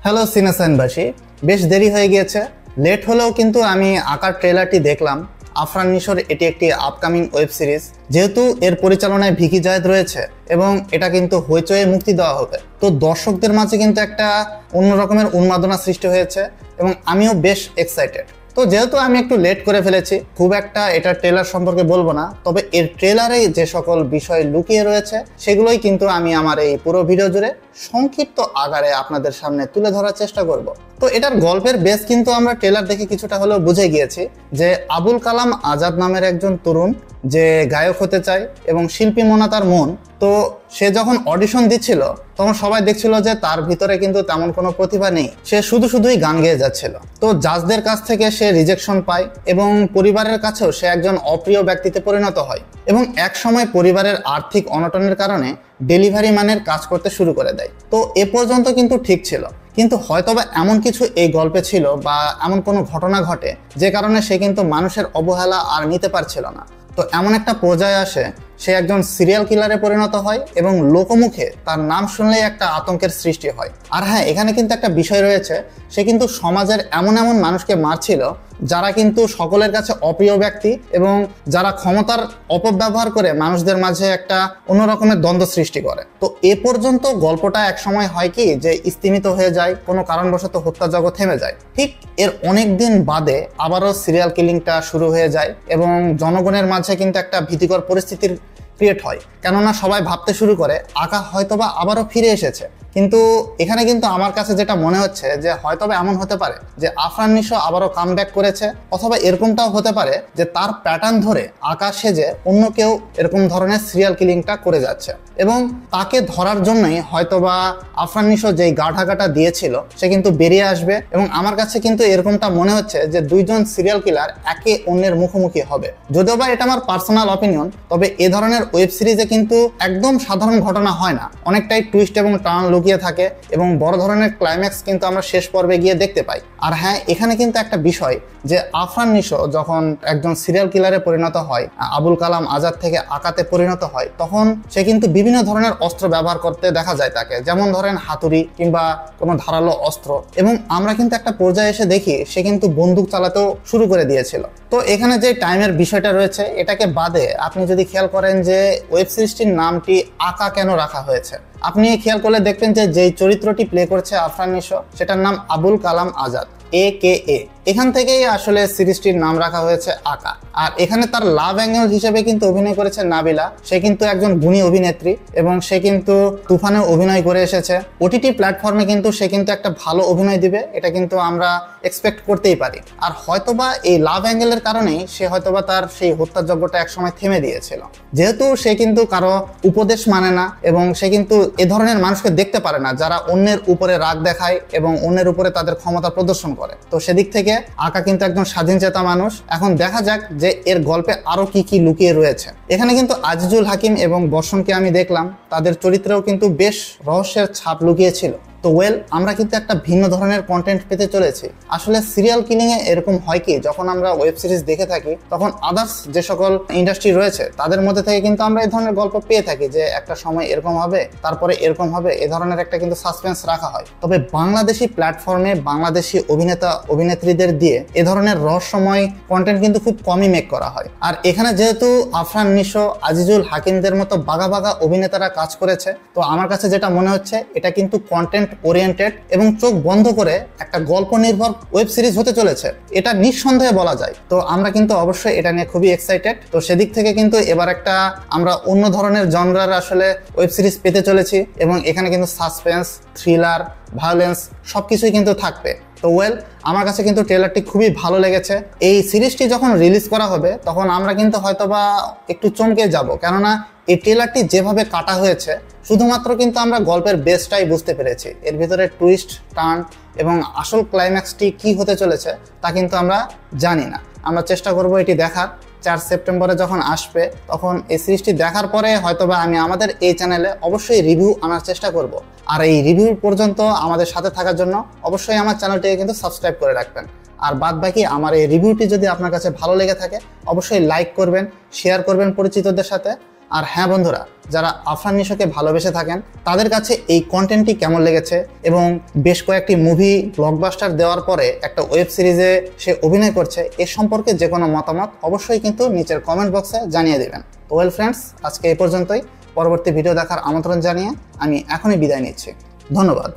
Hello সিনেসাইনবাসী, বেশ দেরি হয়ে গিয়েছে। লেট হলেও কিন্তু আমি আঁকার ট্রেলারটি দেখলাম। আফরান নিশোর এটি একটি আপকামিং ওয়েব সিরিজ, যেহেতু এর পরিচালনায় ভিকি জায়েদ রয়েছে এবং এটা কিন্তু হইচয়ে মুক্তি দেওয়া হবে, তো দর্শকদের মাঝে কিন্তু একটা অন্য রকমের উন্মাদনা সৃষ্টি হয়েছে এবং আমিও বেশ এক্সাইটেড। তো যেহেতু আমি একটু লেট করে ফেলেছি, খুব একটা এটার ট্রেলার সম্পর্কে বলবো না, তবে এর ট্রেলারে যে সকল বিষয় লুকিয়ে রয়েছে সেগুলোই কিন্তু আমি আমার এই পুরো ভিডিও জুড়ে সংক্ষিপ্ত আকারে আপনাদের সামনে তুলে ধরার চেষ্টা করব। তো এটার গল্পের বেস কিন্তু আমরা ট্রেলার দেখে কিছুটা হলেও বুঝে গিয়েছি যে আবুল কালাম আজাদ নামের একজন তরুণ যে গায়ক হতে চায় এবং শিল্পী মনা তার মন। তো সে যখন অডিশন দিচ্ছিল তখন সবাই দেখছিল যে তার ভিতরে কিন্তু তেমন কোনো প্রতিভা নেই, সে শুধুই গান গেয়ে যাচ্ছিল। তো জাজদের কাছ থেকে সে রিজেকশন পায় এবং পরিবারের কাছেও সে একজন অপ্রিয় ব্যক্তিতে পরিণত হয় এবং এক সময় পরিবারের আর্থিক অনটনের কারণে ডেলিভারি ম্যানের কাজ করতে শুরু করে দেয়। তো এ পর্যন্ত কিন্তু ঠিক ছিল, কিন্তু হয়তোবা এমন কিছু এই গল্পে ছিল বা এমন কোনো ঘটনা ঘটে যে কারণে সে কিন্তু মানুষের অবহেলা আর নিতে পারছিল না। তো এমন একটা পর্যায়ে আসে সে একজন সিরিয়াল কিলারে পরিণত হয় এবং লোকমুখে তার নাম শুনলেই একটা আতঙ্কের সৃষ্টি হয়। আর হ্যাঁ, এখানে কিন্তু একটা বিষয় রয়েছে, সে কিন্তু সমাজের এমন মানুষকে মারছিল যারা কিন্তু সকলের কাছে অপ্রিয় ব্যক্তি এবং যারা ক্ষমতার অপব্যবহার করে মানুষদের মাঝে একটা অন্যরকমের দ্বন্দ্ব সৃষ্টি করে। তো এ পর্যন্ত গল্পটা এক সময় হয় কি যে স্তিমিত হয়ে যায়, কোনো কারণবশত হত্যাযজ্ঞ থেমে যায়। ঠিক এর অনেক দিন বাদে আবারও সিরিয়াল কিলিংটা শুরু হয়ে যায় এবং জনগণের মাঝে কিন্তু একটা ভীতিকর পরিস্থিতির ক্রিয়েট হয়, কেননা সবাই ভাবতে শুরু করে আঁকা হয়তোবা আবারও ফিরে এসেছে। কিন্তু এখানে কিন্তু আমার কাছে যেটা মনে হচ্ছে যে হয়তোবা এমন হতে পারে যে আফরান নিশো আবারও কামব্যাক করেছে, অথবা এরকমটাও হতে পারে যে তার প্যাটার্ন ধরে আঁকা সেজে অন্য কেউ এরকম ধরনের সিরিয়াল কিলিংটা করে যাচ্ছে এবং তাকে ধরার জন্যই হয়তোবা আফরান নিশো যেই গাঢ়াঘাটা দিয়েছিল সে কিন্তু বেরিয়ে আসবে। এবং আমার কাছে কিন্তু এরকমটা মনে হচ্ছে যে দুইজন সিরিয়াল কিলার একে অন্যের মুখোমুখি হবে। যদিও বা এটা আমার পার্সোনাল অপিনিয়ন, তবে এ ধরনের ওয়েব সিরিজে কিন্তু একদম সাধারণ ঘটনা হয় না, অনেকটাই টুইস্ট এবং টার্ন লুকিয়ে থাকে এবং বড় ধরনের ক্লাইম্যাক্স কিন্তু আমরা শেষ পর্বে গিয়ে দেখতে পাই। আর হ্যাঁ, এখানে কিন্তু একটা বিষয় যে আফরান নিশো যখন একজন সিরিয়াল কিলারে পরিণত হয়, আবুল কালাম আজাদ থেকে আঁকাতে পরিণত হয়, তখন সে কিন্তু বিভিন্ন ধরনের অস্ত্র ব্যবহার করতে দেখা যায় তাকে, যেমন ধরেন হাতুড়ি কিংবা কোনো ধারালো অস্ত্র। এবং আমরা কিন্তু একটা পর্যায়ে এসে দেখি সে কিন্তু বন্দুক চালাতেও শুরু করে দিয়েছিল। তো এখানে যে টাইমের বিষয়টা রয়েছে এটাকে বাদে আপনি যদি খেয়াল করেন যে ওয়েব সিরিজটির নামটি আঁকা কেন রাখা হয়েছে, আপনি খেয়াল করলে দেখবেন যে যেই চরিত্রটি প্লে করছে আফরান নিশো সেটার নাম আবুল কালাম আজাদ, AKA। এখান থেকেই আসলে সিরিজটির নাম রাখা হয়েছে আঁকা। আর এখানে তার লাভ অ্যাঙ্গেল হিসেবে কিন্তু অভিনয় করেছে নাবিলা। সে কিন্তু একজন গুণী অভিনেত্রী এবং সে কিন্তু তুফানে অভিনয় করে এসেছে। OTT প্ল্যাটফর্মে কিন্তু সে কিন্তু একটা ভালো অভিনয় দিবে, এটা কিন্তু আমরা এক্সপেক্ট করতেই পারি। আর হয়তোবা এই লাভ অ্যাঙ্গেলের কারণেই সে হয়তোবা তার সেই হত্যাযজ্ঞটা একসময় থেমে দিয়েছিল, যেহেতু সে কিন্তু কারো উপদেশ মানে না এবং সে কিন্তু এ ধরনের মানুষকে দেখতে পারে না যারা অন্যের উপরে রাগ দেখায় এবং অন্যের উপরে তাদের ক্ষমতা প্রদর্শন করে। তো সেদিক থেকে আঁকা কিন্তু একজন স্বাধীনচেতা মানুষ। এখন দেখা যাক যে এর গল্পে আরো কি লুকিয়ে রয়েছে। এখানে কিন্তু আজিজুল হাকিম এবং বর্ষণকে আমি দেখলাম, তাদের চরিত্রেও কিন্তু বেশ রহস্যের ছাপ লুকিয়েছিল। তো আমরা কিন্তু একটা ভিন্ন ধরনের কন্টেন্ট পেতে চলেছি। আসলে সিরিয়াল কিলিং এ এরকম হয় কি, যখন আমরা ওয়েব সিরিজ দেখে থাকি তখন আদার্স যে সকল ইন্ডাস্ট্রি রয়েছে তাদের মধ্যে থেকে কিন্তু আমরা এই ধরনের গল্প পেয়ে থাকি যে একটা সময় এরকম হবে, তারপরে এরকম হবে, এ ধরনের একটা কিন্তু সাসপেন্স রাখা হয়। তবে বাংলাদেশি প্ল্যাটফর্মে বাংলাদেশি অভিনেতা অভিনেত্রীদের দিয়ে এ ধরনের রহস্যময় কন্টেন্ট কিন্তু খুব কমই মেক করা হয়। আর এখানে যেহেতু আফরান নিশো, আজিজুল হাকিমদের মতো বাঘা অভিনেতারা কাজ করেছে, তো আমার কাছে যেটা মনে হচ্ছে এটা কিন্তু কন্টেন্ট ওরিয়েন্টেড এবং চোখ বন্ধ করে একটা গল্প নির্ভর ওয়েব সিরিজ হতে চলেছে, এটা নিঃসন্দেহে বলা যায়। তো আমরা কিন্তু অবশ্যই এটা নিয়ে খুবই এক্সাইটেড। তো সেদিক থেকে কিন্তু এবার একটা আমরা অন্য ধরনের জনরার আসলে ওয়েব সিরিজ পেতে চলেছি এবং এখানে কিন্তু সাসপেন্স, থ্রিলার, ভায়োলেন্স সবকিছুই কিন্তু থাকবে। তো আমার কাছে কিন্তু ট্রেলারটি খুবই ভালো লেগেছে। এই সিরিজটি যখন রিলিজ করা হবে তখন আমরা কিন্তু হয়তোবা একটু চমকে যাব, কেননা এই ট্রেলারটি যেভাবে কাটা হয়েছে শুধুমাত্র কিন্তু আমরা গল্পের বেসটাই বুঝতে পেরেছি, এর ভিতরে টুইস্ট, টার্ন এবং আসল ক্লাইম্যাক্সটি কি হতে চলেছে তা কিন্তু আমরা জানি না। আমরা চেষ্টা করব এটি দেখার। 4 সেপ্টেম্বরে যখন আসবে তখন এই সিরিজটি দেখার পরে হয়তোবা আমি আমাদের এই চ্যানেলে অবশ্যই রিভিউ আনার চেষ্টা করব। আর এই রিভিউ পর্যন্ত আমাদের সাথে থাকার জন্য অবশ্যই আমার চ্যানেলটিকে কিন্তু সাবস্ক্রাইব করে রাখবেন। আর বাদ বাকি আমার এই রিভিউটি যদি আপনার কাছে ভালো লেগে থাকে অবশ্যই লাইক করবেন, শেয়ার করবেন পরিচিতদের সাথে। আর হ্যাঁ বন্ধুরা, যারা আফরান নিশোকে ভালোবেসে থাকেন তাদের কাছে এই কন্টেন্টটি কেমন লেগেছে এবং বেশ কয়েকটি মুভি ব্লকবাস্টার দেওয়ার পরে একটা ওয়েব সিরিজে সে অভিনয় করছে এ সম্পর্কে যে কোনো মতামত অবশ্যই কিন্তু নিচের কমেন্ট বক্সে জানিয়ে দেবেন। তো ওয়েল ফ্রেন্ডস, আজকে এই পর্যন্তই। পরবর্তী ভিডিও দেখার আমন্ত্রণ জানিয়ে আমি এখনই বিদায় নিচ্ছি। ধন্যবাদ।